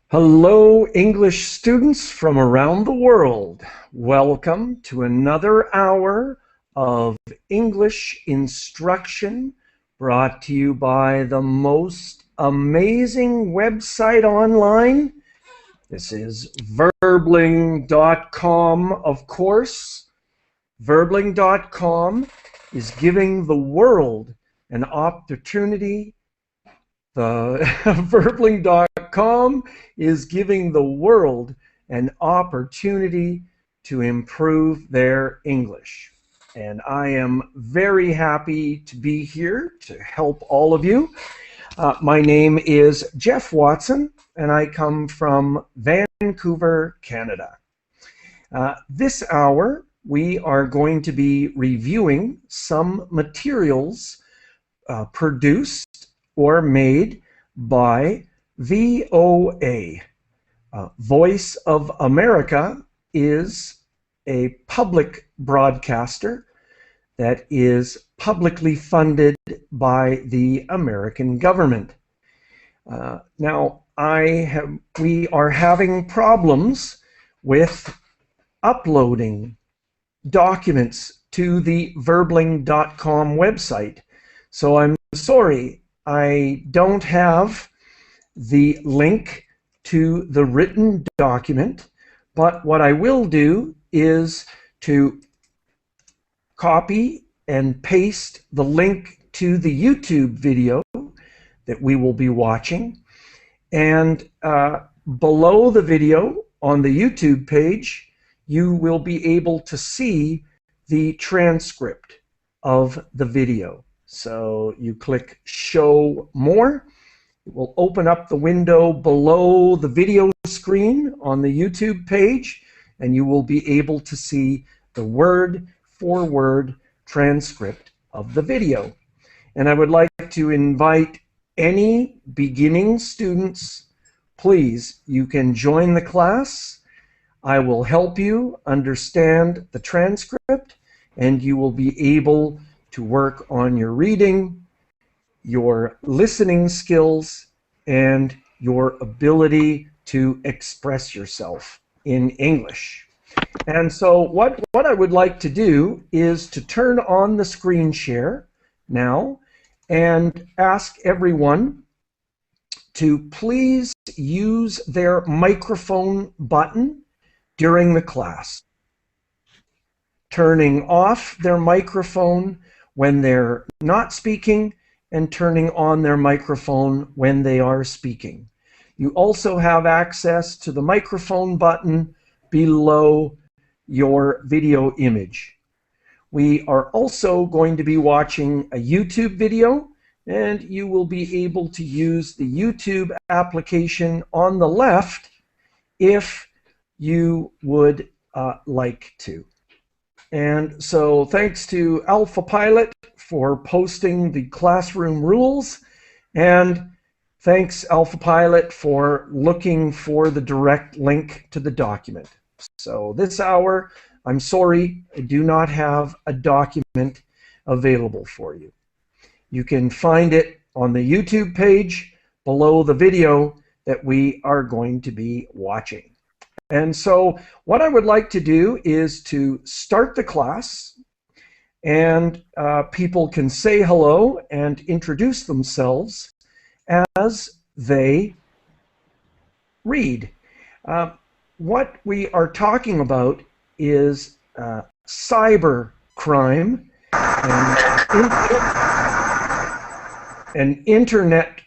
Hello, English students from around the world. Welcome to another hour of English instruction brought to you by the most amazing website online. This is verbling.com, of course. Verbling.com is giving the world an opportunity. Verbling.com is giving the world an opportunity to improve their English. And I am very happy to be here to help all of you. My name is Geoff Watson, and I come from Vancouver, Canada. This hour, we are going to be reviewing some materials produced or made by VOA. Voice of America is a public broadcaster that is publicly funded by the American government. Now, we are having problems with uploading documents to the verbling.com website. So I'm sorry, I don't have the link to the written document, but what I will do is to copy and paste the link to the YouTube video that we will be watching, and below the video on the YouTube page you will be able to see the transcript of the video. So you click Show More. It will open up the window below the video screen on the YouTube page, and you will be able to see the word-for-word transcript of the video. And I would like to invite any beginning students, please, you can join the class. I will help you understand the transcript, and you will be able to work on your reading, your listening skills, and your ability to express yourself in English. And so what I would like to do is to turn on the screen share now and ask everyone to please use their microphone button during the class, turning off their microphone when they're not speaking and turning on their microphone when they are speaking. You also have access to the microphone button below your video image. We are also going to be watching a YouTube video, and you will be able to use the YouTube application on the left if you would like to. And so thanks to Alpha Pilot for posting the classroom rules, and thanks Alpha Pilot for looking for the direct link to the document. So this hour, I'm sorry, I do not have a document available for you. You can find it on the YouTube page below the video that we are going to be watching. And so what I would like to do is to start the class, and people can say hello and introduce themselves as they read. What we are talking about is cyber crime and an internet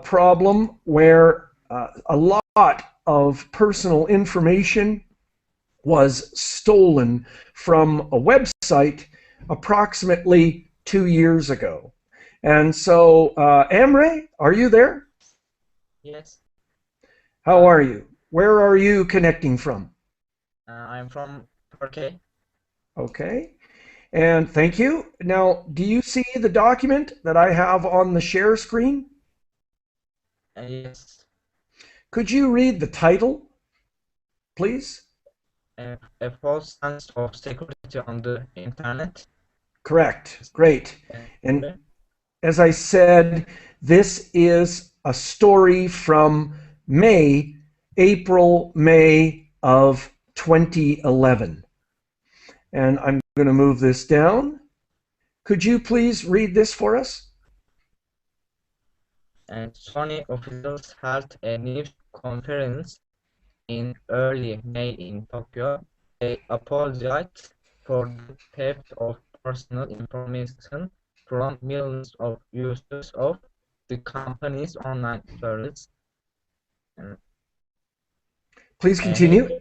problem where a lot of personal information was stolen from a website approximately 2 years ago. And so, Amre, are you there? Yes. How are you? Where are you connecting from? I'm from Turkey. Okay. And thank you. Now, do you see the document that I have on the share screen? Yes. Could you read the title, please? a false sense of security on the internet. Correct. Great. And as I said, this is a story from April, May of 2011. And I'm going to move this down. Could you please read this for us? And Sony officials held a news conference in early May in Tokyo. They apologized for the theft of personal information from millions of users of the company's online service. Please continue.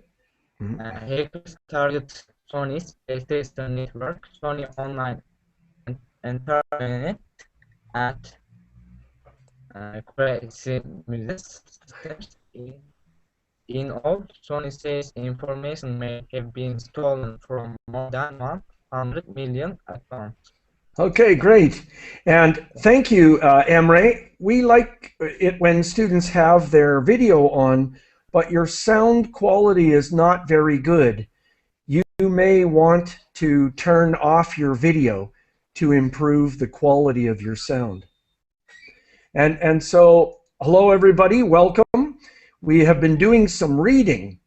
Hackers target Sony's PlayStation Network, Sony Online Entertainment, and crazy music systems. In all, Sony says information may have been stolen from more than 100 million accounts. Okay, great. And thank you, Emre. We like it when students have their video on, but your sound quality is not very good. You may want to turn off your video to improve the quality of your sound. And so, hello everybody, welcome. We have been doing some reading.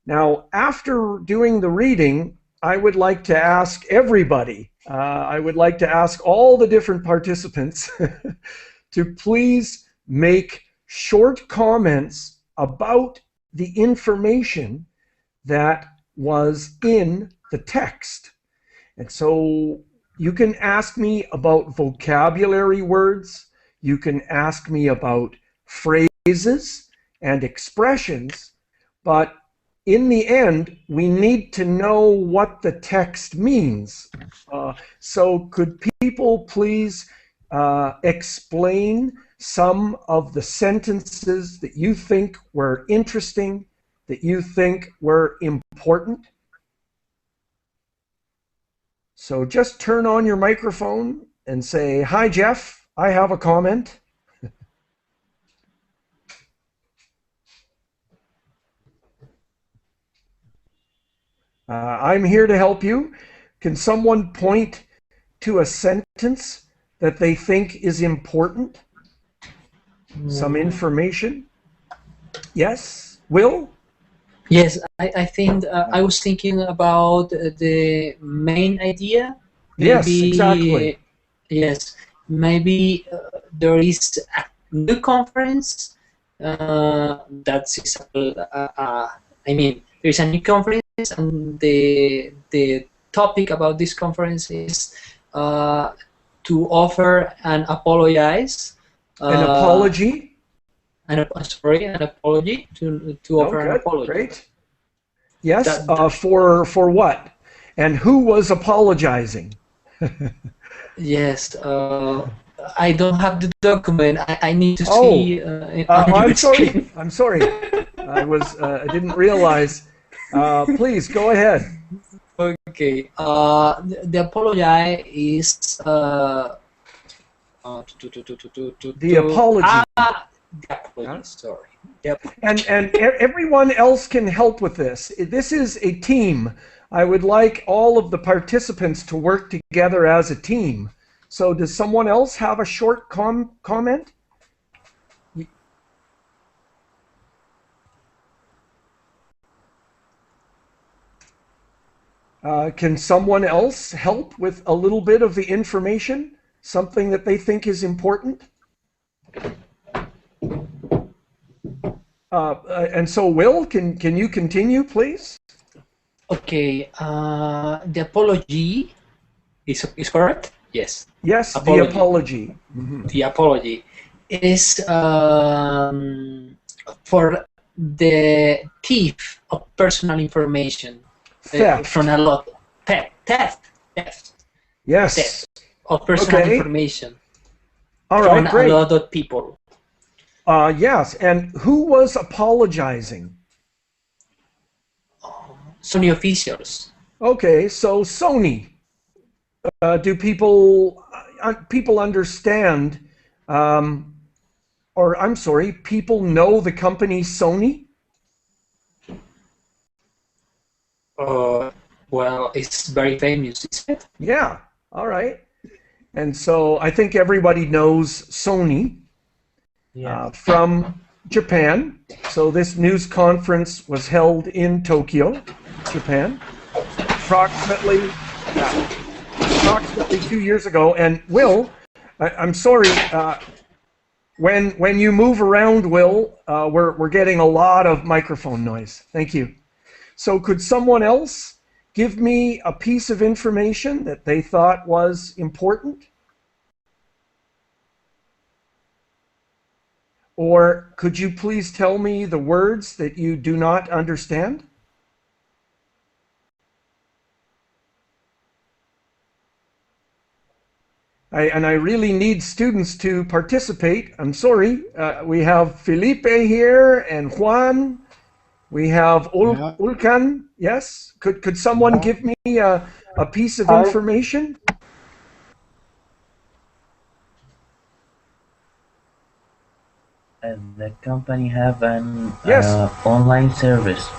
Now, after doing the reading, I would like to ask everybody, I would like to ask all the different participants to please make short comments about the information that was in the text. And so you can ask me about vocabulary words, you can ask me about phrases and expressions, but in the end, we need to know what the text means. So could people please explain some of the sentences that you think were interesting, that you think were important? So just turn on your microphone and say, "Hi, Geoff, I have a comment." I'm here to help you. Can someone point to a sentence that they think is important? Some information? Yes? Will? Yes, I think I was thinking about the main idea. Yes, Maybe, exactly. Yes, maybe there is a new conference that is, I mean, there is a new conference, and the topic about this conference is to offer an apologize. An apology? An apology to offer an apology. Great. Yes, for what? And who was apologizing? Yes, I don't have the document. I need to see. I'm sorry. I'm sorry. I didn't realize. Please go ahead. Okay. The apology is the apology. The apology. Sorry. And everyone else can help with this. This is a team. I would like all of the participants to work together as a team. So does someone else have a short comment? Can someone else help with a little bit of the information? Something that they think is important? And so, Will, can you continue, please? Okay. The apology is correct? Yes. Yes, apology. The apology. Mm-hmm. The apology is for the thief of personal information. Theft. From a lot. Theft. Yes. Theft of personal information. All right, from great. A lot of people. Yes, and who was apologizing? Sony officials. Okay, so Sony. Do people understand, or I'm sorry, people know the company Sony? Well, it's very famous, isn't it? Yeah, all right. And so I think everybody knows Sony Yes. from Japan. So this news conference was held in Tokyo, Japan, approximately 2 years ago. And Will, I'm sorry, when you move around, Will, we're getting a lot of microphone noise. Thank you. So could someone else give me a piece of information that they thought was important? Or could you please tell me the words that you do not understand? I really need students to participate. I'm sorry. We have Felipe here and Juan. We have Yeah. Ulkan. Yes? Could someone give me a piece of information? The company have an Yes. online service.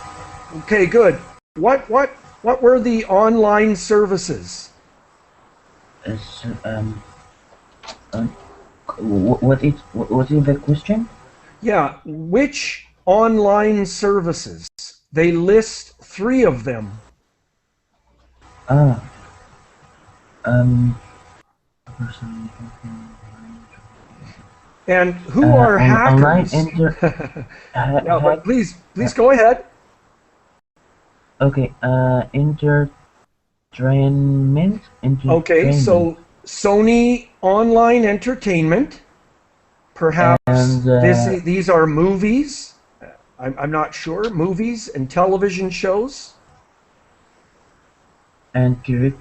Okay, good. What were the online services? It's, what is the question? Yeah, which online services? They list 3 of them. And who are Online hackers? Yeah, but please go ahead. Okay, entertainment. Okay, so Sony Online Entertainment. Perhaps And, these are movies. I'm not sure. Movies and television shows. and curiosity.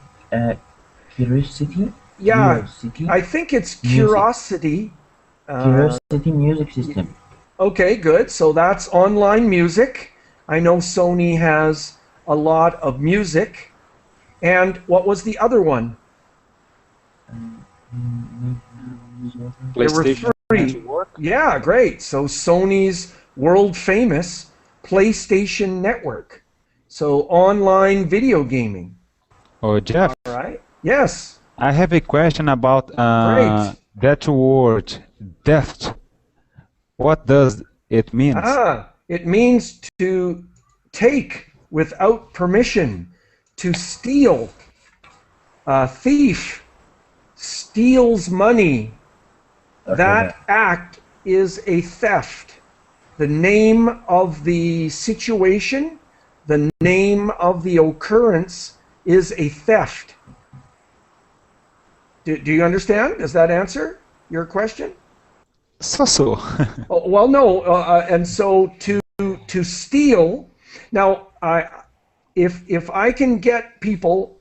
Yeah, Curiosity. I think it's Music. Curiosity. Curiosity music system. Okay, good. So that's online music. I know Sony has a lot of music. And what was the other one? There were PlayStation 3. Network. Yeah, great. So Sony's world famous PlayStation Network. So online video gaming. Oh, Jeff, All right. Yes. I have a question about Great. that word, theft. What does it mean? It means to take without permission, to steal. A thief steals money. That act is a theft. The name of the situation, the name of the occurrence is a theft. Do you understand? Does that answer your question? So. Oh, well, no. And so to steal. Now, if I can get people,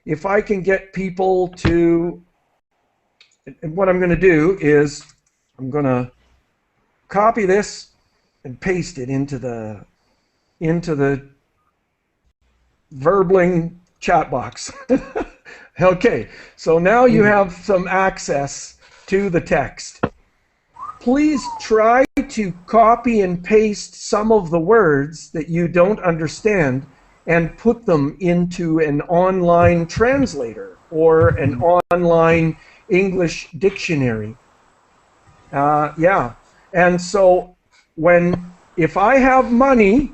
if I can get people to, and what I'm going to do is I'm going to copy this and paste it into the Verbling chat box. Okay, so now you have some access to the text. Please try to copy and paste some of the words that you don't understand and put them into an online translator or an online English dictionary. Yeah, and so if I have money,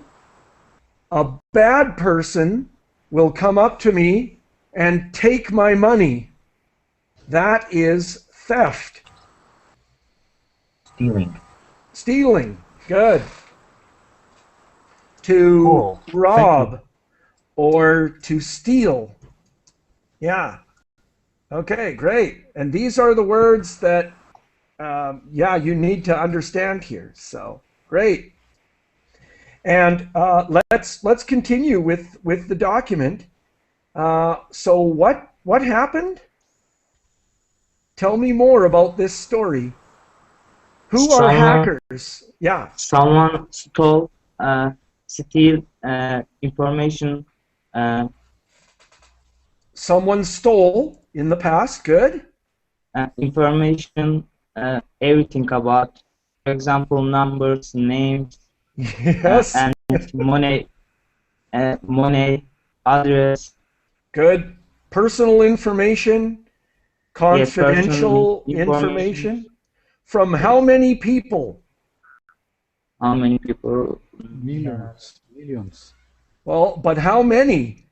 a bad person will come up to me and take my money. That is theft. Stealing. Good. To Cool. rob or to steal. Yeah. Okay, great. And these are the words that, you need to understand here. So, great. And let's continue with the document. So what happened? Tell me more about this story. Who are hackers? Yeah. Someone stole, steal information. Someone stole in the past. Good. Information, everything about, for example, numbers, names, Yes. and money. money, address, Good. Personal information, yes, personal confidential information. information. From how Yes. many people? How many people? Millions. Well, but how many?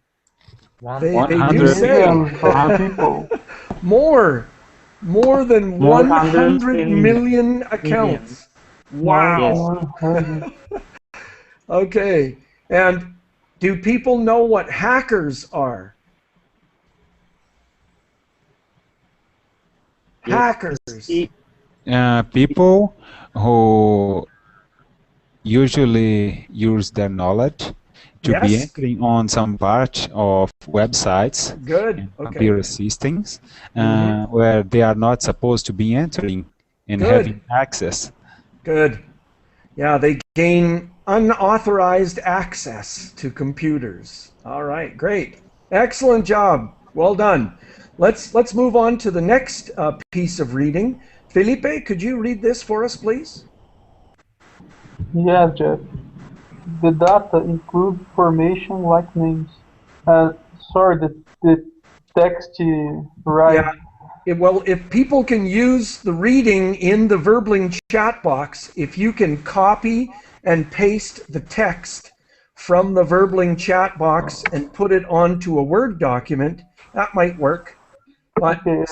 They do 100 say Millions of people. more than More hundred 100 million. million accounts. More Wow. Yes. 100. Okay. And do people know what hackers are? Yes. Hackers. People who usually use their knowledge to be Yes. entering on some part of websites Good. and Okay. computer systems Mhm. where they are not supposed to be entering and Good. having access. Good. Yeah, they gain unauthorized access to computers. All right, great. Excellent job. Well done. Let's move on to the next piece of reading. Felipe, could you read this for us, please? Yes, Jeff. The data include information like names. Sorry, the text right. Yeah. Well, if people can use the reading in the Verbling chat box, if you can copy and paste the text from the Verbling chat box and put it onto a Word document, that might work. But Okay,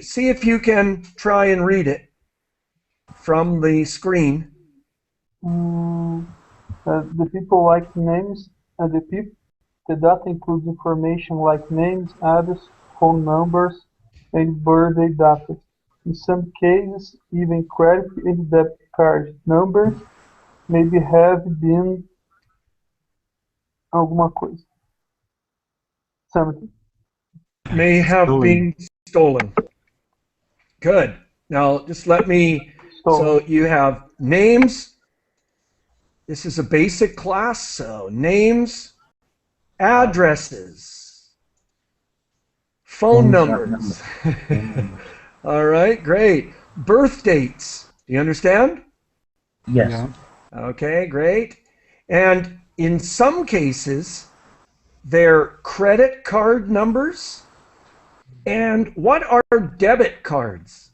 see if you can try and read it from the screen. the people like names, and the data includes information like names, address, phone numbers, and birthday data. In some cases, even credit and debit card numbers maybe have been alguma coisa. Something. May have been stolen. Good. Now just let me, so you have names. This is a basic class, so names, addresses, phone numbers. All right, great. Birth dates. Do you understand? Yes. Yeah. Okay, great. And in some cases, they're credit card numbers. And what are debit cards?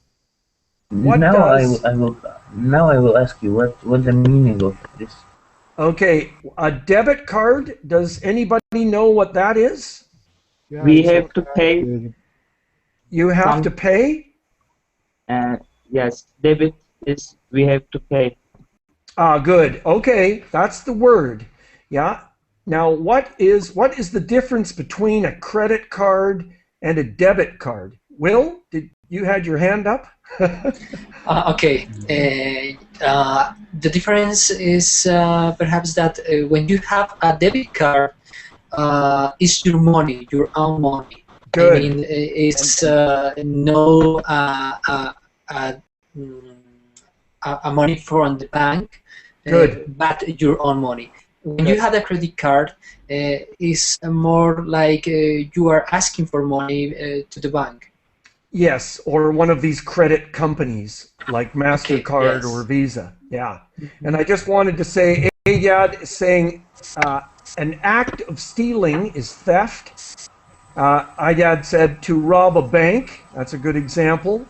What Now does... I will ask you what the meaning of this. Okay, a debit card, does anybody know what that is? Yeah, We it's have to pay. You have Some- to pay? Yes, debit is we have to pay. Ah, good. Okay, that's the word. Yeah. Now, what is the difference between a credit card and a debit card? Will, did you had your hand up? Okay. The difference is perhaps that when you have a debit card, it's your money, your own money. Good. I mean, it's no mm, a money from the bank, Good. but your own money. When you have a credit card, it's more like you are asking for money to the bank. Yes, or one of these credit companies like MasterCard yes. or Visa. Yeah. And I just wanted to say, Ayad is saying an act of stealing is theft. Ayad said to rob a bank. That's a good example.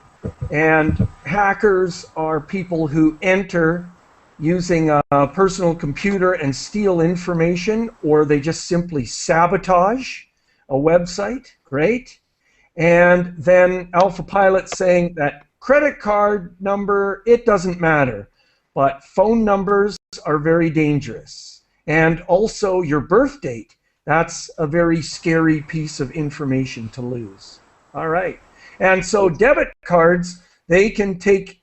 And hackers are people who enter using a personal computer and steal information, or they just simply sabotage a website. Great. And then Alpha Pilot saying that credit card number, it doesn't matter, but phone numbers are very dangerous. And also your birth date, that's a very scary piece of information to lose. All right. And so debit cards take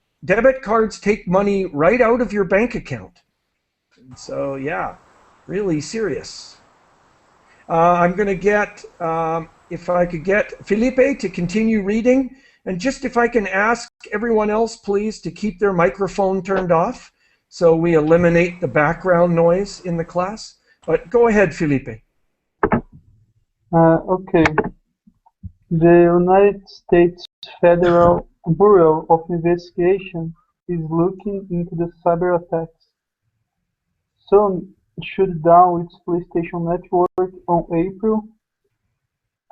money right out of your bank account. And so, yeah, really serious. I'm going to get, if I could get Felipe to continue reading, and just if I can ask everyone else, please, to keep their microphone turned off so we eliminate the background noise in the class. But go ahead, Felipe. Okay. The United States Federal Bureau of Investigation is looking into the cyber attacks. Soon shut down its PlayStation network on April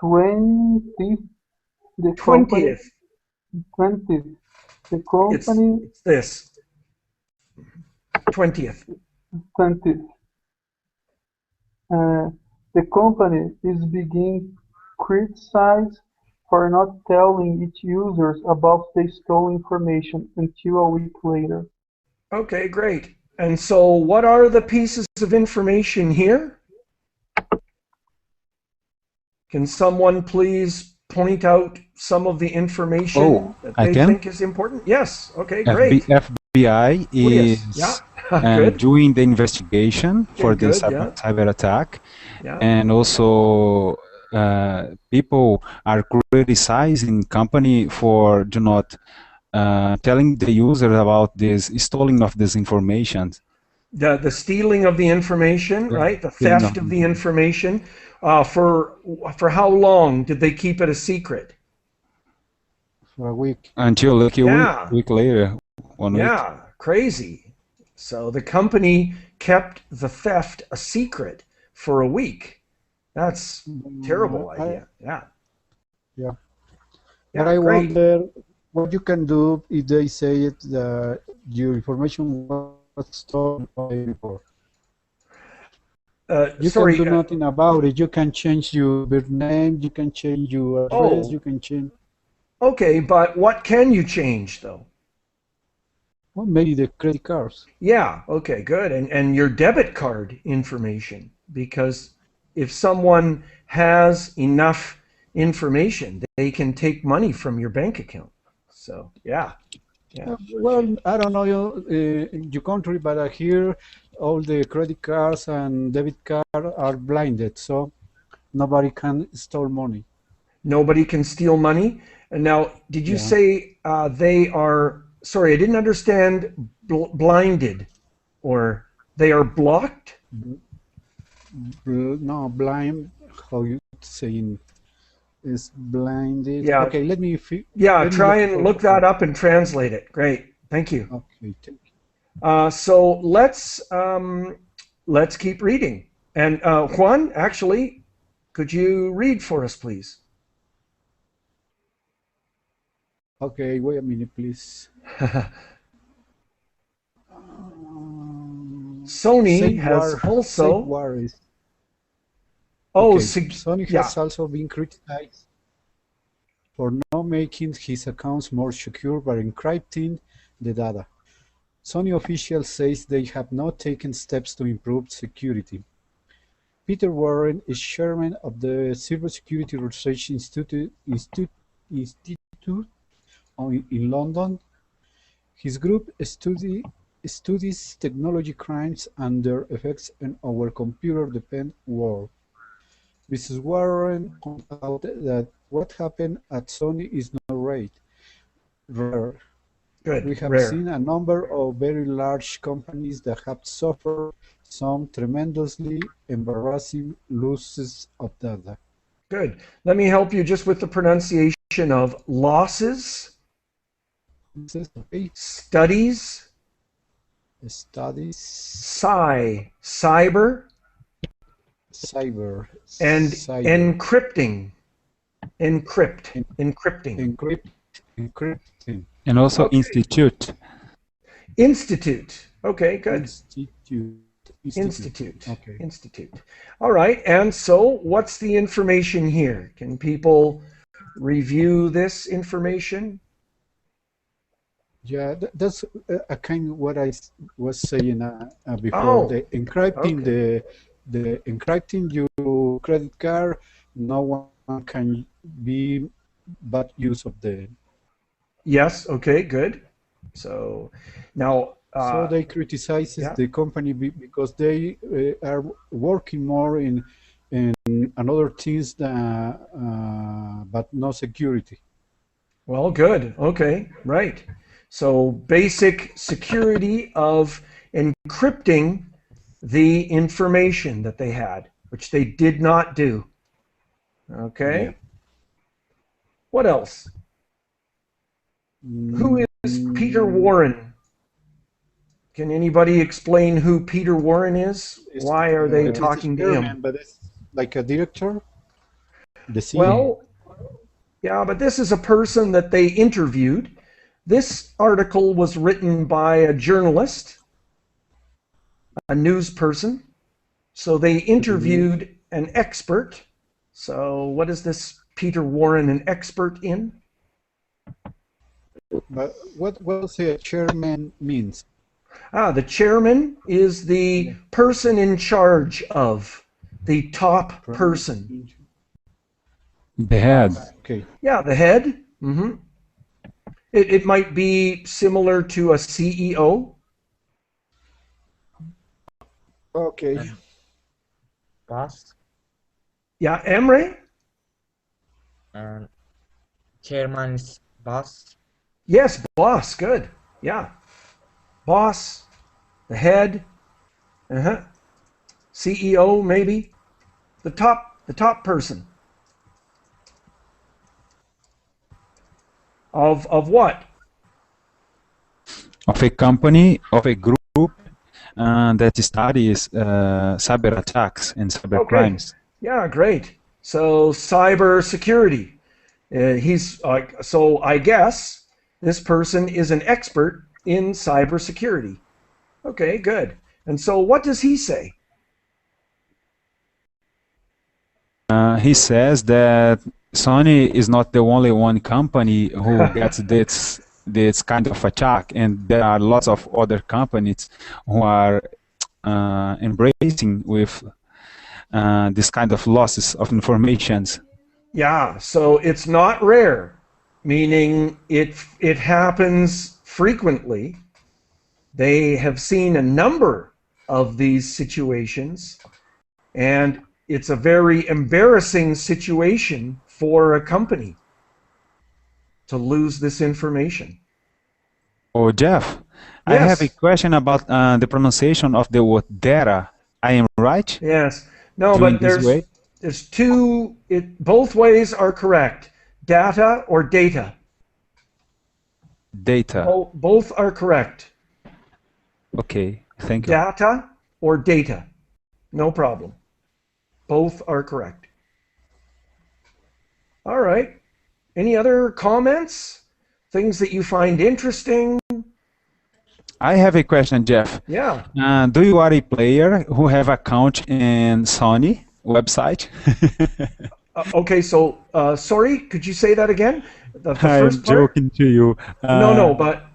20th. The company 20th. 20th. The It's company it's this 20th. 20th. Uh, the company is being criticized for not telling its users about the stolen information until a week later. Okay, great. And so what are the pieces of information here? Can someone please point out some of the information Oh, that I they can. think is important? Yes. Okay, great. FBI Oh, yes. Yeah. is Good. doing the investigation Okay, for the good. Yeah. cyber attack, Yeah. and also people are criticizing company for do not telling the user about this stealing of this information. The stealing of the information, Yeah, right? The stealing theft of of the information. For how long did they keep it a secret? for a week. until like a Yeah. week later, 1 week. Yeah. Crazy. So the company kept the theft a secret for a week. That's terrible I, idea. Yeah. yeah, but Yeah. I Great. wonder what you can do if they say it that your information was stolen the day before. You can Sorry. do nothing about it. You can change your birth name, you can change your address, you Oh. can change, Okay, but what can you change though? well, maybe the credit cards. Yeah, okay, good. And your debit card information, because if someone has enough information, they can take money from your bank account. So, yeah, yeah. Well, I don't know your country, but here all the credit cards and debit cards are blinded, so nobody can steal money. Nobody can steal money. And now, did you Yeah. say they are, sorry, I didn't understand blinded, or they are blocked? No, blind. How you saying is blinded? Yeah, Okay, yeah, let me try look and for. look that up and translate it. Great, thank you. Okay, thank you. So let's keep reading. And Juan, actually, could you read for us, please? Okay, wait a minute, please. Sony Safe has War, Safe also. War is Oh, okay. Sony yeah. has also been criticized for not making his accounts more secure by encrypting the data. Sony officials say they have not taken steps to improve security. Peter Warren is chairman of the Cybersecurity Research Institute in London. His group studies technology crimes and their effects on our computer-dependent world. Mrs. Warren pointed out that what happened at Sony is not rare. We Good, have rare. seen a number of very large companies that have suffered some tremendously embarrassing losses of data. Good. Let me help you just with the pronunciation of losses, Okay. studies, Studies, cyber, cyber, and cyber, encrypting. Encrypting. encrypting, And also Okay. institute. Institute. Okay, good. institute. Okay. Institute. All right. And so, what's the information here? Can people review this information? Yeah, that's a kind of what I was saying before. Oh, The encrypting okay. the encrypting your credit card. No one can be bad use of the. Yes. Okay. Good. So now, So they criticizes yeah. the company because they are working more in another things but no security. Well, good. Okay. Right. So basic security of encrypting the information that they had, which they did not do. Okay. Yeah. What else? Who is Peter Warren? Can anybody explain who Peter Warren is? Why are they It's talking to chairman, him? but it's like a director, the CEO. Well, yeah, but this is a person that they interviewed. This article was written by a journalist, a news person. So they interviewed an expert. So what is this Peter Warren an expert in? But what does a chairman means? The chairman is the person in charge of, the top person. The head. Okay. Yeah, the head. It might be similar to a CEO. Okay. Boss. Yeah, Emre? Chairman is boss. Yes, boss. Good. Yeah. Boss, the head, CEO maybe, the top person. Of what? Of a company, of a group that studies cyber attacks and cyber crimes. Yeah, great. So cyber security. He's so I guess this person is an expert in cyber security. Okay, good. And so what does he say? He says that Sony is not the only one company who gets this kind of attack, and there are lots of other companies who are embracing with this kind of losses of informations. Yeah, so it's not rare, meaning it happens frequently. They have seen a number of these situations, and it's a very embarrassing situation for a company to lose this information. Oh, Geoff, I Yes. have a question about the pronunciation of the word data. I am right? Yes. No, Doing but this way? there's two. Both ways are correct. Data or data. Data. Both are correct. Okay, thank you. Data or data. No problem. Both are correct. All right. Any other comments? Things that you find interesting? I have a question, Geoff. Yeah. Do you are a player who have account in Sony website? Okay, so sorry, could you say that again? The I'm first part? joking to you. No, but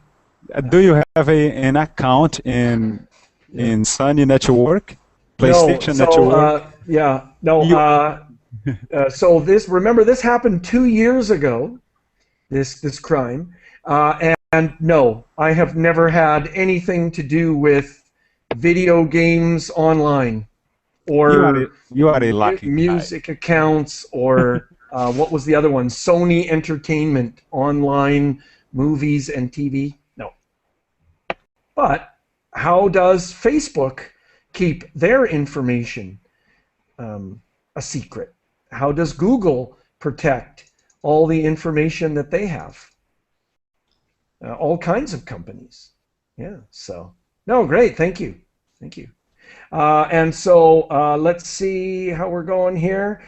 do you have an account in Sony Network? PlayStation Network? So remember this happened 2 years ago, this crime, and no, I have never had anything to do with video games online or you are a lucky music accounts or what was the other one? Sony Entertainment, online movies and TV. No. But how does Facebook keep their information a secret? How does Google protect all the information that they have? All kinds of companies. Yeah, so. No, great, thank you. Thank you. And so let's see how we're going here.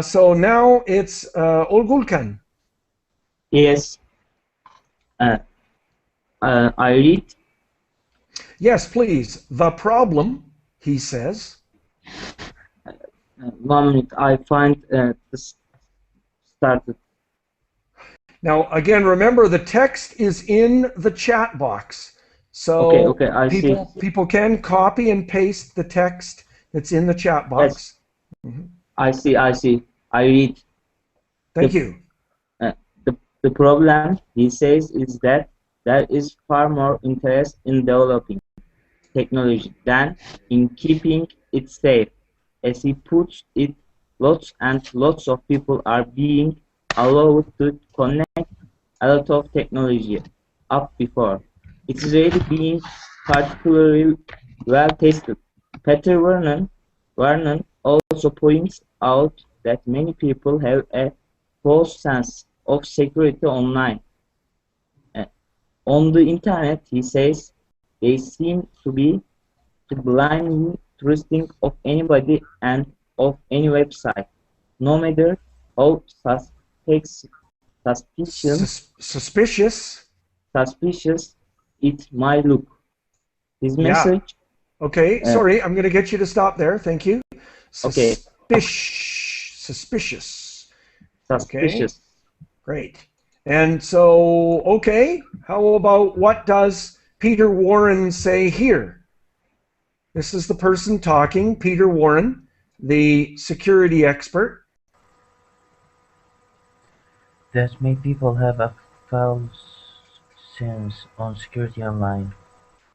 So now it's Olgulkan. Yes. I read. Yes, please. The problem, he says. 1 minute. I find this started. Now, again, remember the text is in the chat box. So Okay, I see. people can copy and paste the text that's in the chat box. Yes. I see. I read. Thank you. The problem, he says, is that there is far more interest in developing technology than in keeping it safe. As he puts it, lots and lots of people are being allowed to connect a lot of technology up before it's really being particularly well tested. Peter Vernon also points out that many people have a false sense of security online. On the internet, he says, They seem to be blindly trusting of anybody and of any website, no matter how Suspicious. suspicious it might look. His Yeah. message, Okay, sorry, I'm going to get you to stop there. Thank you. okay, Suspicious. Okay, suspicious. great. And so, okay, how about what does Peter Warren say here? This is the person talking, Peter Warren, the security expert. That many people have a false sense on security online.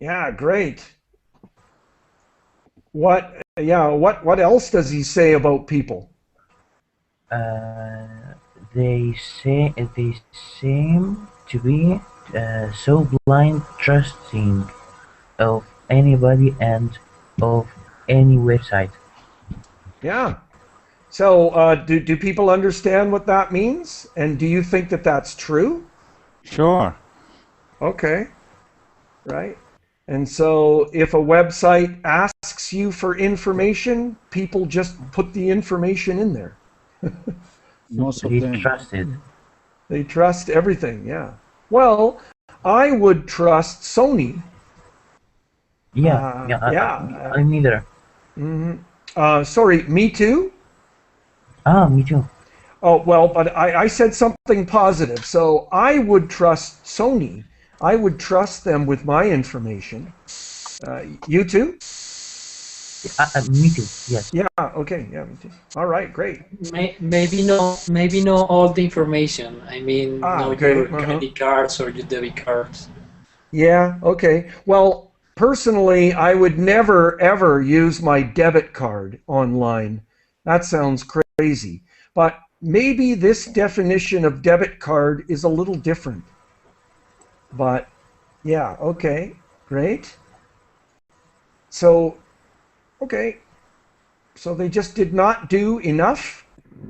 Yeah, great. What else does he say about people? They seem to be so blind trusting of anybody and of any website. Yeah. So do people understand what that means? And do you think that that's true? Sure. Okay. Right. And so if a website asks you for information, people just put the information in there. Most of They them. trust it. They trust everything, yeah. Well, I would trust Sony. I neither. Sorry, me too? Me too. Oh, well, but I said something positive. So I would trust Sony. I would trust them with my information. You too? Me too, yes. Yeah, okay, yeah, me too. All right, great. Maybe no all the information. I mean, no okay, your credit cards or your debit cards. Yeah, okay. Well, personally, I would never, ever use my debit card online. That sounds crazy. But maybe this definition of debit card is a little different. But, yeah, okay, great. So, okay. So they just did not do enough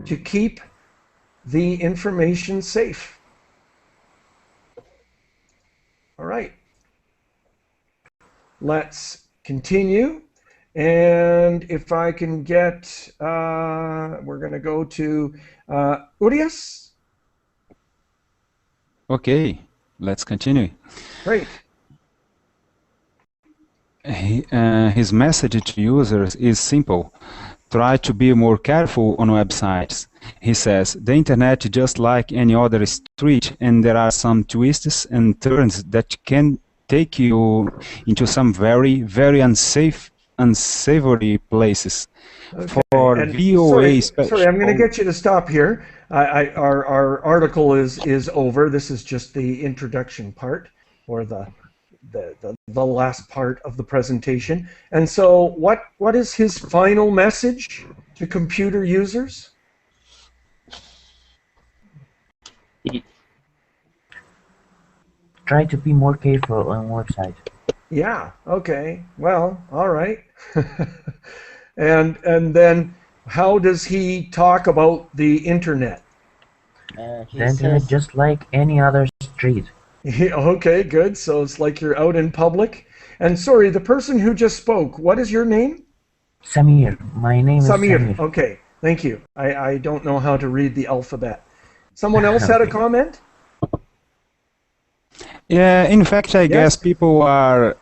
to keep the information safe. All right. Let's continue. And if I can get, we're going to go to Urias. Okay, let's continue. Great. His message to users is simple. Try to be more careful on websites. He says, the internet is just like any other street, and there are some twists and turns that can take you into some very, very unsavory places. Okay. For And VOA sorry, I'm going to get you to stop here. Our article is over. This is just the introduction part, or the last part of the presentation. And so what is his final message to computer users? Try to be more careful on website. Yeah, okay. Well, all right. and then how does he talk about the internet? The internet just like any other street. Okay, good. So it's like you're out in public. And sorry, the person who just spoke, what is your name? Samir. My name is Samir. Okay, thank you. I don't know how to read the alphabet. Someone else had a comment? Yeah, in fact, I guess people are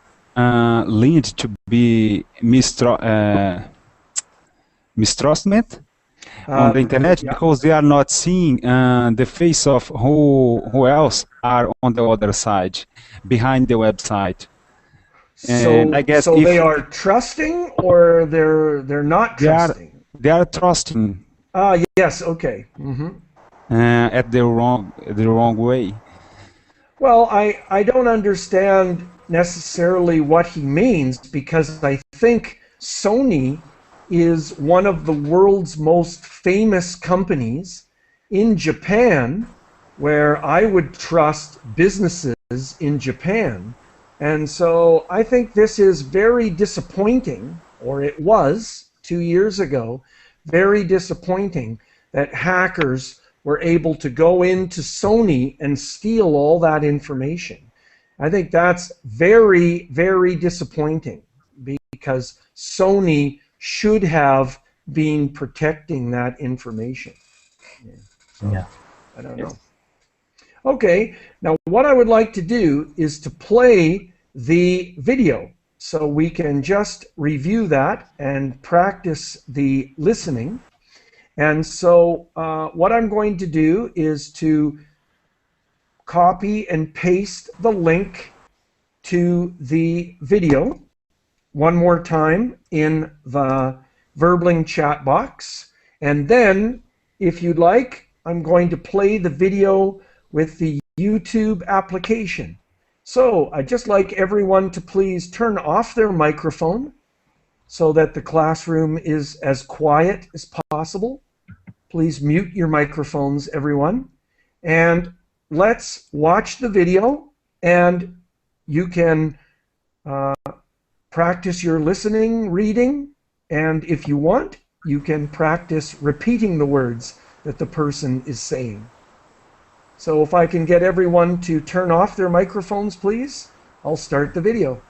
leaned to be mistrustment on the internet because they are not seeing the face of who else are on the other side, behind the website. And I guess so they are trusting, or they're not trusting. They are trusting. Yes. Okay. At the wrong way. Well, I don't understand necessarily what he means, because I think Sony is one of the world's most famous companies in Japan, where I would trust businesses in Japan. And so I think this is very disappointing, or it was 2 years ago, very disappointing that hackers were able to go into Sony and steal all that information. I think that's very, very disappointing because Sony should have been protecting that information. Yeah, so Yeah. I don't know. Okay, now what I would like to do is to play the video so we can just review that and practice the listening. And so what I'm going to do is to copy and paste the link to the video one more time in the Verbling chat box. And then, if you'd like, I'm going to play the video with the YouTube application. So I'd just like everyone to please turn off their microphone so that the classroom is as quiet as possible. Please mute your microphones, everyone. And let's watch the video, and you can practice your listening, reading, and if you want, you can practice repeating the words that the person is saying. So if I can get everyone to turn off their microphones, please, I'll start the video.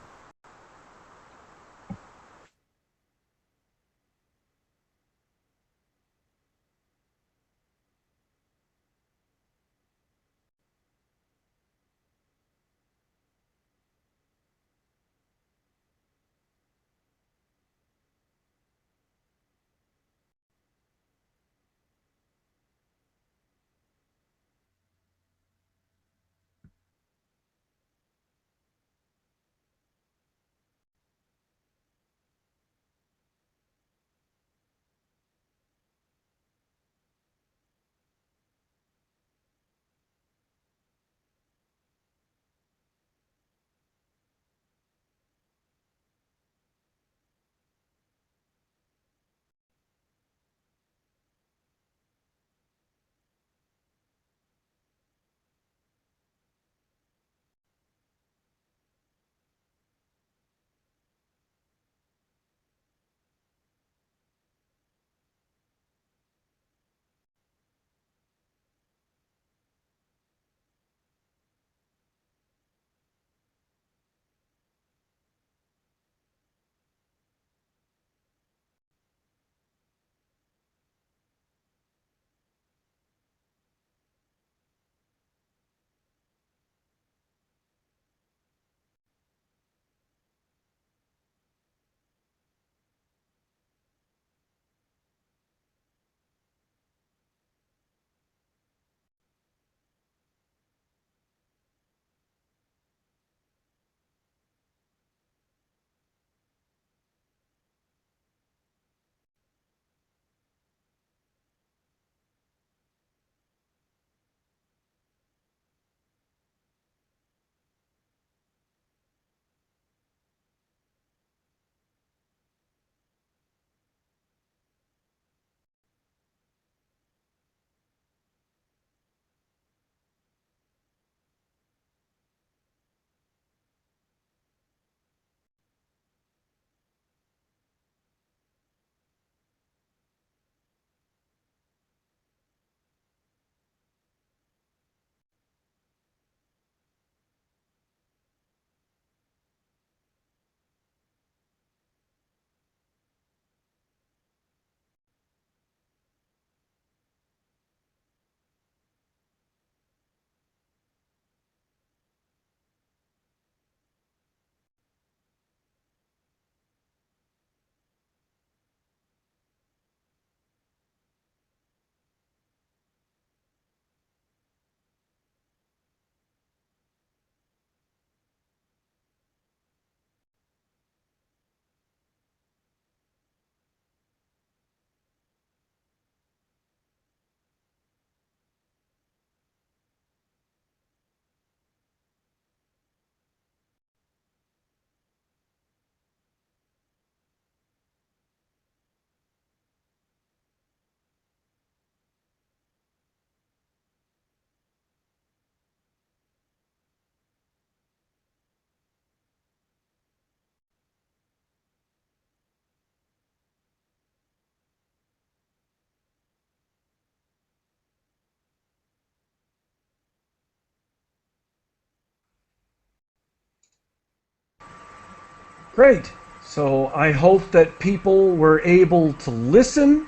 Great. So I hope that people were able to listen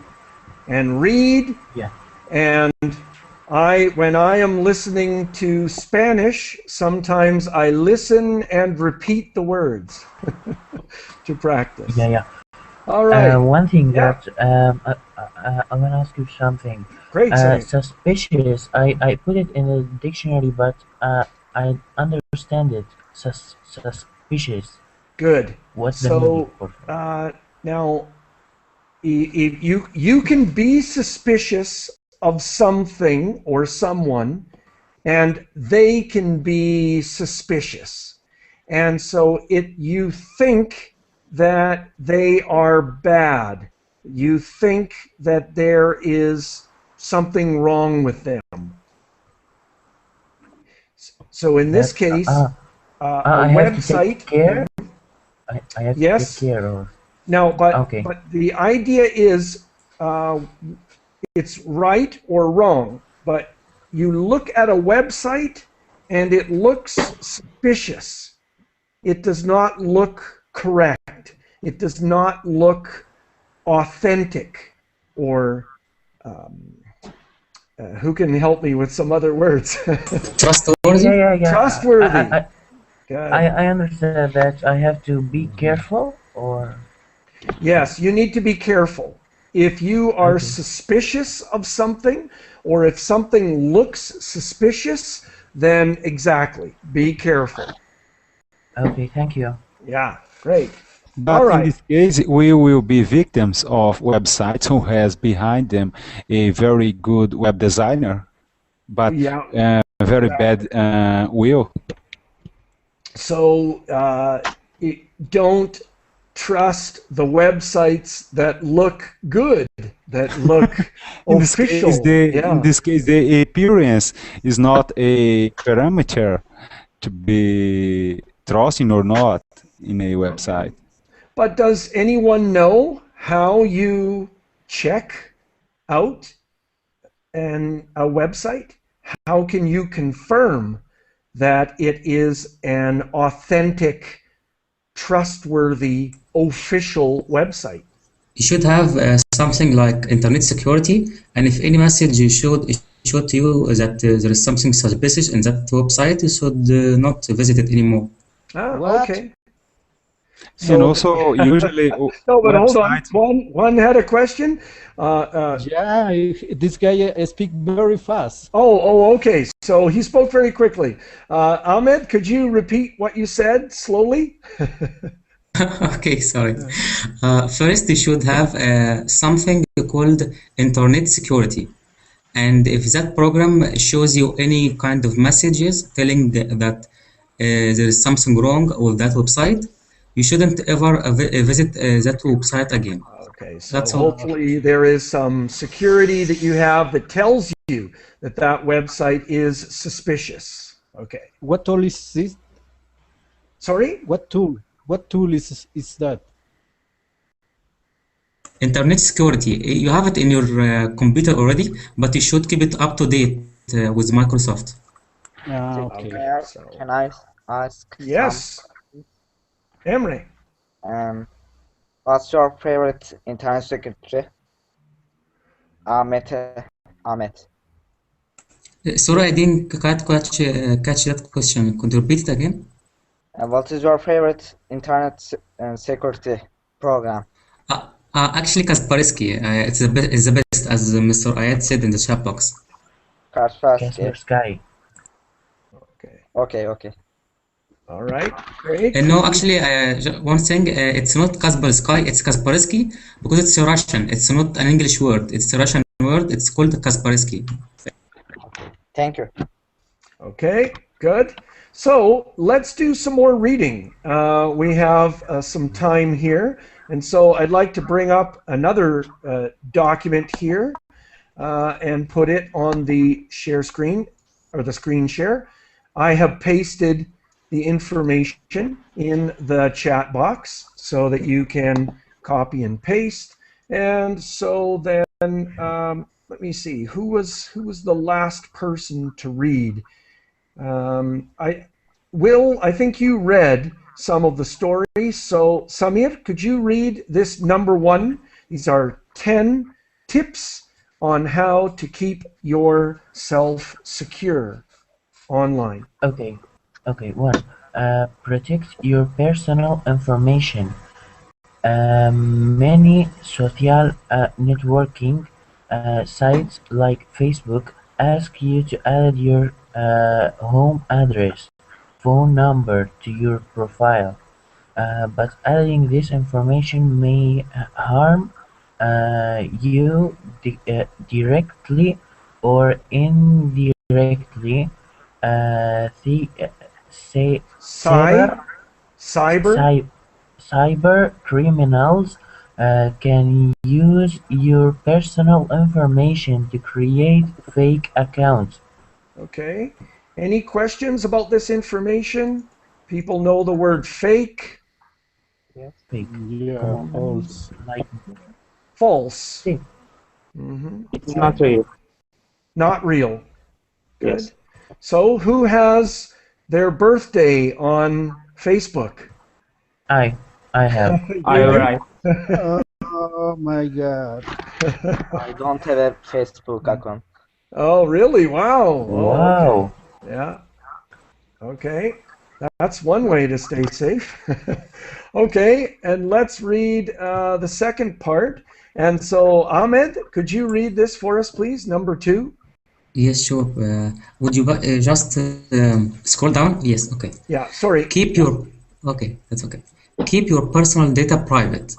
and read. Yeah. And when I am listening to Spanish, sometimes I listen and repeat the words to practice. Yeah, yeah. All right. One thing Yeah. that I want to ask you something. Great, Sonny. Suspicious. I put it in the dictionary, but I understand it. Suspicious. Good. What's the meaning So of it? now, you can be suspicious of something or someone, and they can be suspicious, and so you think that they are bad. You think that there is something wrong with them. So in this That case, a I have to take website. care. I have to Yes. take care of. No, Okay. but the idea is it's right or wrong. But you look at a website and it looks suspicious. It does not look correct. It does not look authentic. Or who can help me with some other words? Trustworthy? Yeah. Trustworthy. I understand that I have to be careful, or Yes, you need to be careful. If you are suspicious of something, or if something looks suspicious, then exactly, be careful. okay. Thank you. Yeah, great. But All in right. this case, we will be victims of websites who has behind them a very good web designer, but Yeah. very bad will. So don't trust the websites that look good, that look In this official. case, the appearance is not a parameter to be trusting or not in a website. But does anyone know how you check out a website? How can you confirm that it is an authentic, trustworthy, official website? You should have something like internet security, and if any message you should to you that there is something suspicious in that website, you should not visit it anymore. What? Okay. And also, usually No, but hold on. websites. One had a question. Yeah, this guy speak very fast. Okay. So he spoke very quickly. Ahmed, could you repeat what you said slowly? Okay, sorry. First, you should have something called internet security. And if that program shows you any kind of messages telling that there is something wrong with that website, you shouldn't ever visit that website again. Okay, so That's all. hopefully there is some security that you have that tells you that that website is suspicious. Okay. What tool is this? Sorry? What tool? What tool is that? Internet security, you have it in your computer already, but you should keep it up to date with Microsoft. Okay. Can I ask Yes. Emre. what's your favorite internet secretary? Ahmet. Sorry, I didn't catch that question. Could you repeat it again? What is your favorite internet security program? Actually, Kaspersky. It's the best, as Mr. Ayat said in the chat box. Kaspersky. Okay. All right. Great. No, actually, one thing, it's not Kaspersky, it's Kaspersky because it's Russian. It's not an English word. It's a Russian word. It's called Kaspersky. Thank you. Okay, good. So let's do some more reading. We have some time here. And so I'd like to bring up another document here and put it on the share screen, or the screen share. I have pasted the information in the chat box so that you can copy and paste. And so then, let me see, who was the last person to read? I think you read some of the stories. So, Samir, could you read this number 1? These are 10 tips on how to keep yourself secure online. Okay. Okay. One. Protect your personal information. Many social networking sites like Facebook ask you to add your home address, phone number to your profile, but adding this information may harm you directly or indirectly. The say Cyber? Cyber? cyber criminals can use your personal information to create fake accounts. Okay. Any questions about this information? People know the word fake. Fake. Yeah, false. Like False. fake. It's not real. Not real. Good. Yes. So, who has their birthday on Facebook? I have. I write. Oh my God. I don't have a Facebook account. Oh, really? Wow. Oh, Wow. okay. Yeah. Okay. That's one way to stay safe. Okay, and let's read the second part. And so, Ahmed, could you read this for us, please? Number 2. Yes, sure. Would you just scroll down? Yes, okay. Yeah, sorry. Okay, that's okay. Keep your personal data private.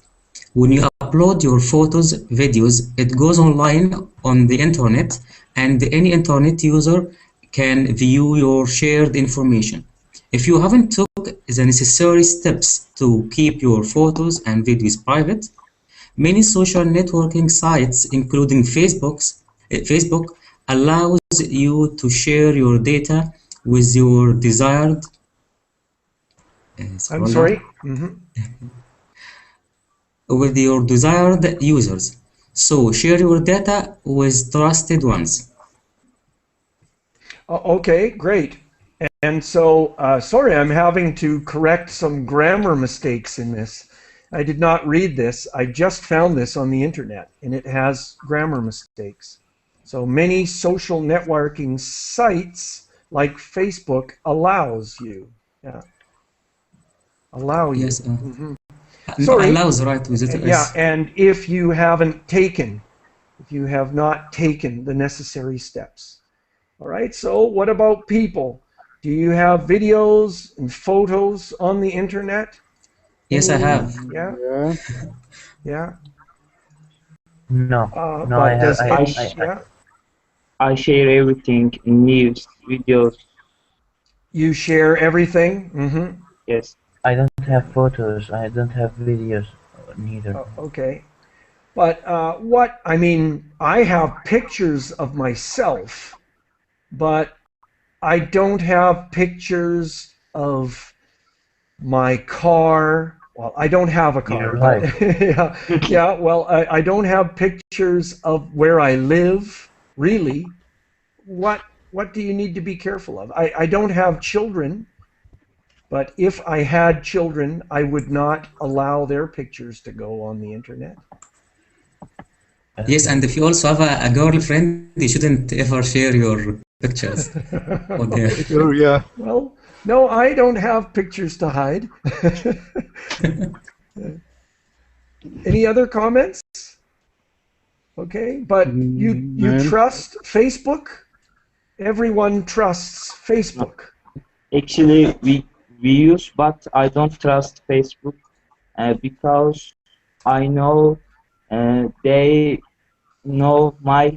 When you upload your photos, videos, it goes online on the internet, and any internet user can view your shared information. If you haven't took the necessary steps to keep your photos and videos private, many social networking sites, including Facebook, allows you to share your data with your desired. I'm scroll sorry. down. With your desired users. So share your data with trusted ones. Okay, great. And so, sorry, I'm having to correct some grammar mistakes in this. I did not read this. I just found this on the internet, and it has grammar mistakes. So many social networking sites like Facebook allows you. Yeah. Allow you. Yes. Sorry. Allows, right? With it. Yeah, and if you have not taken the necessary steps. All right, so what about people? Do you have videos and photos on the internet? Yes, I have. Yeah, Yeah. yeah. No. No, But I have. does I I share everything, news, videos. you share everything? Mm-hmm. Yes. I don't have photos. I don't have videos. Neither. Okay. But I have pictures of myself, but I don't have pictures of my car. Well, I don't have a car. Your But life. yeah. Well, I don't have pictures of where I live. Really, what do you need to be careful of? I don't have children, but if I had children, I would not allow their pictures to go on the internet. Yes, and if you also have a girlfriend, you shouldn't ever share your pictures on there. Sure, yeah. Well, no, I don't have pictures to hide. Any other comments? Okay, but you Man. trust Facebook? Everyone trusts Facebook. Actually, we use, but I don't trust Facebook because I know they know my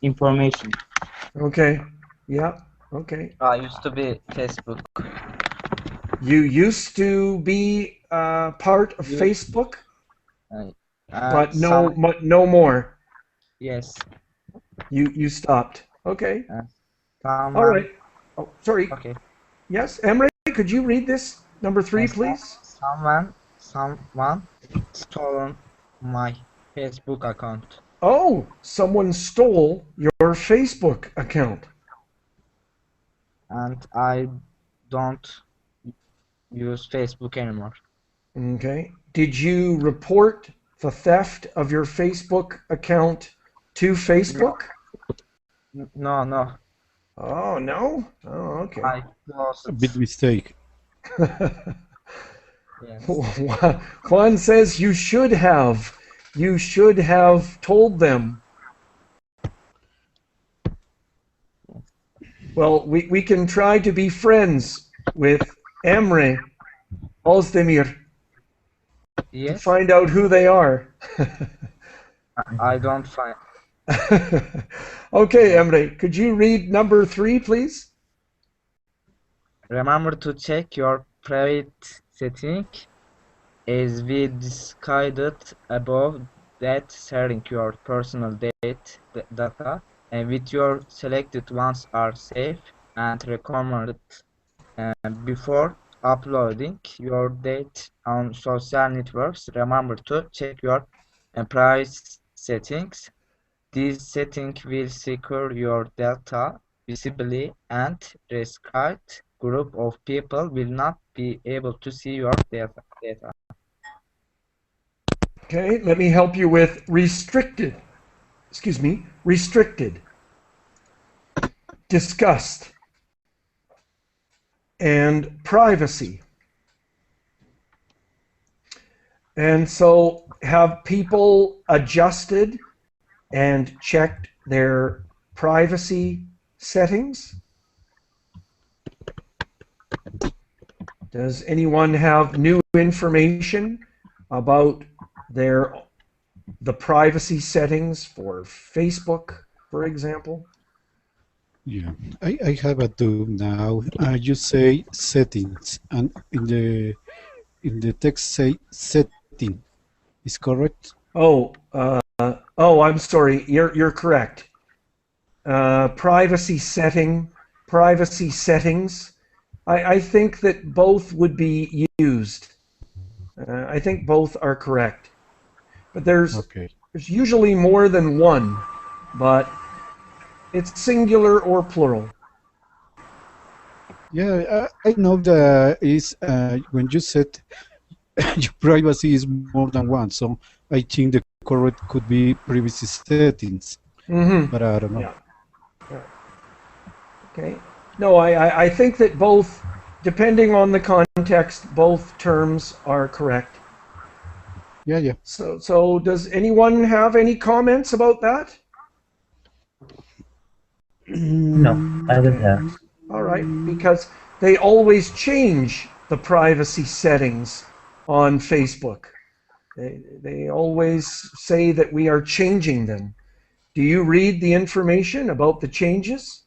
information. Okay, yeah, okay. I used to be Facebook. You used to be part of Facebook, but no more. Yes. You stopped. Okay. Someone, All right. Oh, sorry. Okay. Yes, Emre, could you read this number 3, Yes, please? Someone stolen my Facebook account. Oh, someone stole your Facebook account. And I don't use Facebook anymore. Okay. Did you report the theft of your Facebook account to Facebook? No, no. Oh, no? Oh, okay. I closed. A big mistake. Yes. Juan says you should have. You should have told them. Well, we can try to be friends with Emre Ozdemir to Yes. find out who they are. I don't find. Okay, Emre, could you read number 3, please? Remember to check your private setting as we discussed above that sharing your personal data and with your selected ones are safe and recommended before uploading your data on social networks. Remember to check your privacy settings. These settings will secure your data visibly and restricted group of people will not be able to see your data. Okay, let me help you with restricted. Excuse me, restricted, discussed, and privacy. And so have people adjusted and checked their privacy settings? Does anyone have new information about the privacy settings for Facebook, for example? Yeah, I have a too now. You say settings, and in the text say setting. Is correct? Oh, I'm sorry. You're correct. Privacy settings. I think that both would be used. I think both are correct. But there's usually more than one, but it's singular or plural. Yeah, I know that is when you said your privacy is more than one, so I think the correct could be privacy settings. But I don't know. Yeah. Okay. No, I think that both, depending on the context, both terms are correct. Yeah. So does anyone have any comments about that? No, I don't have. All right, because they always change the privacy settings on Facebook. They always say that we are changing them. Do you read the information about the changes?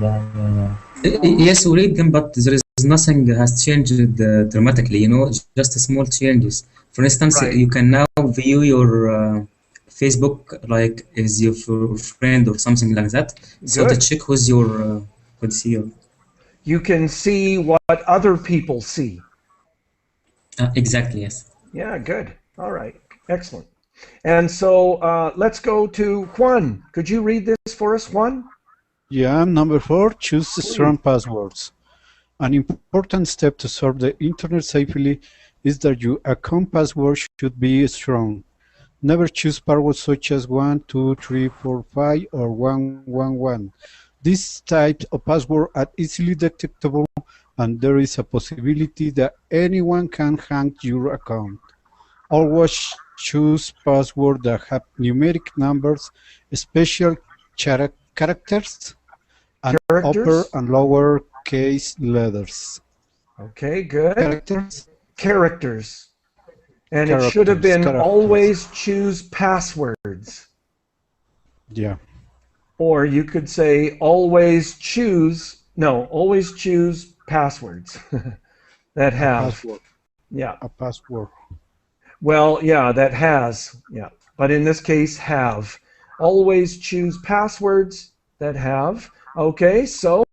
Yeah. Yes, we read them, but there is nothing has changed dramatically, just small changes. For instance, Right. you can now view your Facebook like as your friend or something like that. So to Good. check who's your You can see what other people see. Exactly, yes. Yeah, good. All right, excellent. And so let's go to Juan. Could you read this for us, Juan? Yeah, number 4, choose strong passwords. An important step to serve the internet safely is that your account password should be strong. Never choose passwords such as 1, 2, 3, 4, 5 or 111. These types of passwords are easily detectable and there is a possibility that anyone can hack your account. Always choose passwords that have numeric numbers, special characters, and upper and lower case letters. Okay, good. Characters. And it should have been always choose passwords. Yeah. Or you could say always choose passwords that have. A password. Yeah. A password. Well, yeah, that has. Yeah. But in this case, have. Always choose passwords that have. Okay, so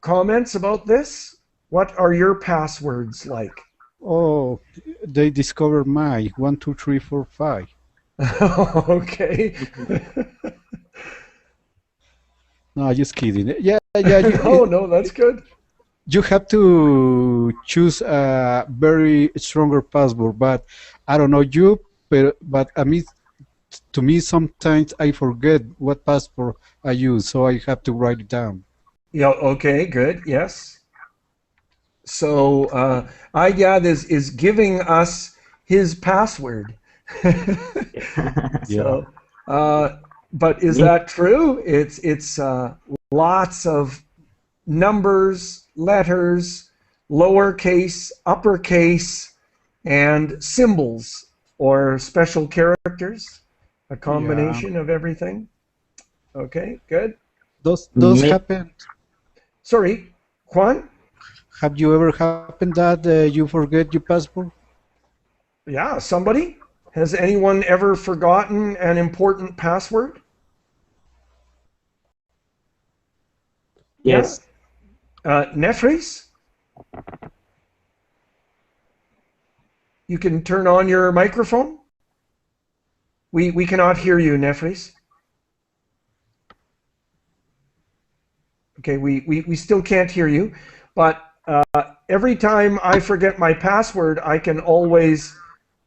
comments about this? What are your passwords like? Oh, they discovered my 1, 2, 3, 4, 5. Okay. No, just kidding. Yeah. No, that's good. you have to choose a very stronger password, but I don't know you, but I mean, to me sometimes I forget what password I use, so I have to write it down. Yeah, okay, good, yes. So IGAD is giving us his password. Yeah. So, but is Me, that true? It's lots of numbers, letters, lowercase, uppercase, and symbols or special characters, a Yeah. combination of everything. Okay, good. Those me, happen. Sorry, Juan? Have you ever happened that you forget your passport? Yeah, somebody? Has anyone ever forgotten an important password? Yeah? yes. Nefris? You can turn on your microphone? We cannot hear you, Nefris. Okay, we still can't hear you, but every time I forget my password, I can always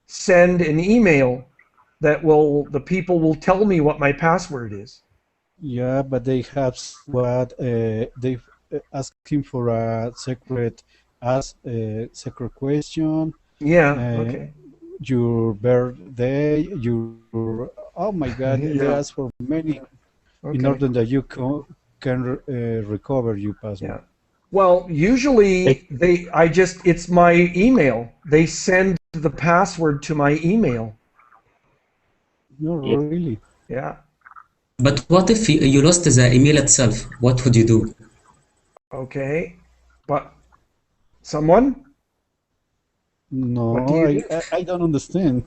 send an email that the people will tell me what my password is. Yeah, but they have what they asking for a secret question, Yeah, uh, okay. your birthday, your oh my God, they ask Yeah, for many in order okay. that you can recover your password. Yeah. Well, It, usually it's my email. They send the password to my email. No, yes. really. Yeah. But what if you lost the email itself? What would you do? Okay. But someone, what do No, you do? I don't understand.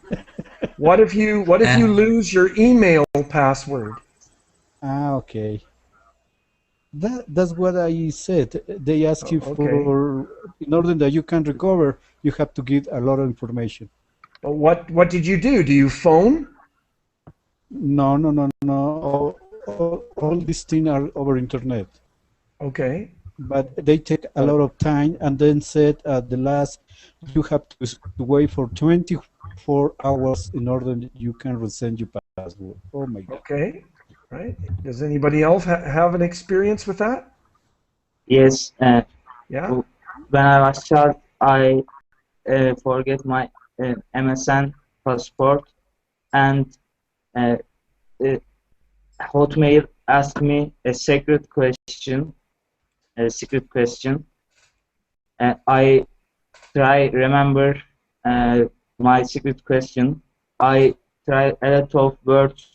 What if you Uh, lose your email password? Ah, okay. That's what I said. They ask you Okay. for, in order that you can recover, you have to give a lot of information. But what did you do? Do you phone? No, no, no, no. All these things are over internet, Okay. but they take a But lot of time, and then said at the last, you have to wait for 24 hours in order that you can resend your password. Oh my God. okay. Right. Does anybody else have an experience with that? Yes. Yeah. When I was child, I forget my MSN passport, and uh, uh, Hotmail asked me a secret question. A secret question. I try remember uh, my secret question. I try a lot of words,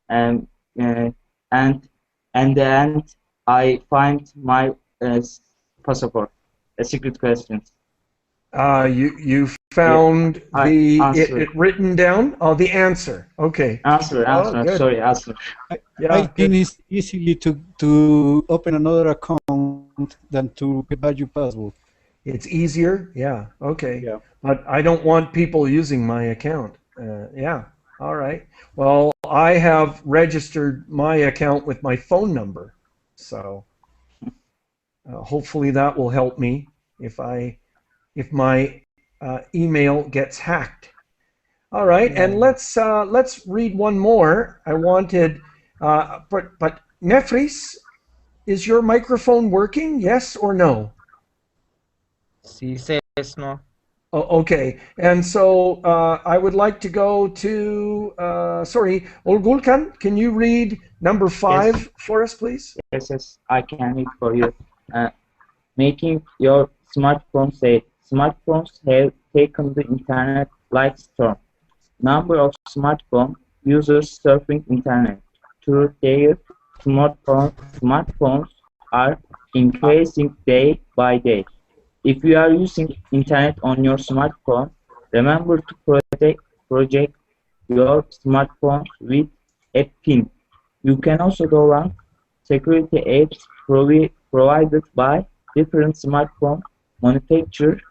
um, uh, and and the end I find my passport. A secret question. You Yeah, found I answer. it written down? Oh, the answer. Okay. Oh, Answer. good. Sorry, answer. I Yeah, think good. it's easily to open another account than to get back your password. It's easier. Yeah. Okay. Yeah. But I don't want people using my account. Yeah. All right. Well, I have registered my account with my phone number, so hopefully that will help me if my email gets hacked. All right, and Yeah. let's read one more. I wanted, but Nefris, is your microphone working? Yes or no? She says no. Oh, okay, and so I would like to go to sorry, Olgulkan. Can you read number Yes, 5 for us, please? yes. I can read for you. Uh, Making your smartphone safe. Smartphones have taken the internet like storm. Number of smartphone users surfing internet through their smartphones are increasing day by day. If you are using internet on your smartphone, remember to project your smartphone with a PIN. You can also download security apps provided by different smartphone manufacturers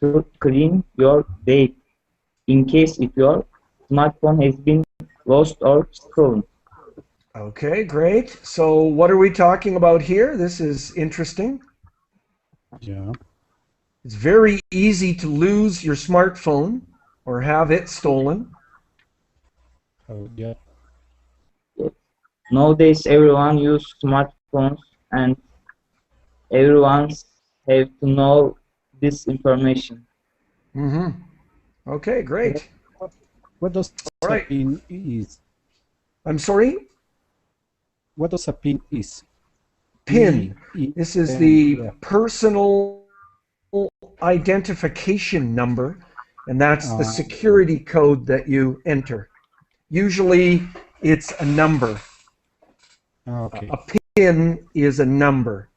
to clean your data in case if your smartphone has been lost or stolen. Okay, great. So what are we talking about here? This is interesting. Yeah. It's very easy to lose your smartphone or have it stolen. Oh, yeah. Nowadays, everyone use smartphones, and everyone have to know this information. Mm-hmm. Okay, great. What does All a right. PIN is? I'm sorry? What does a PIN is? PIN. P-I-N, This is the yeah. personal identification number, and that's the Uh, security code that you enter. Usually it's a number. okay. A PIN is a number.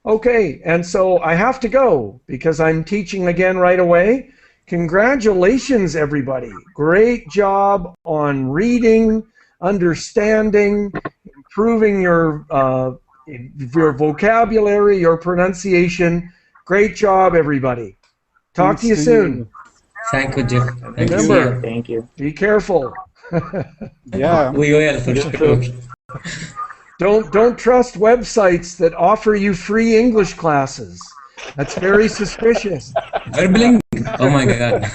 Okay, and so I have to go because I'm teaching again right away. Congratulations, everybody. Great job on reading, understanding, improving your vocabulary, your pronunciation. Great job, everybody. Talk to you soon. Thank you, Geoff. Thank See you. you. Thank you. Be careful. Yeah. We will for You sure. too. Don't trust websites that offer you free English classes. That's very suspicious. Verbling. Oh my God.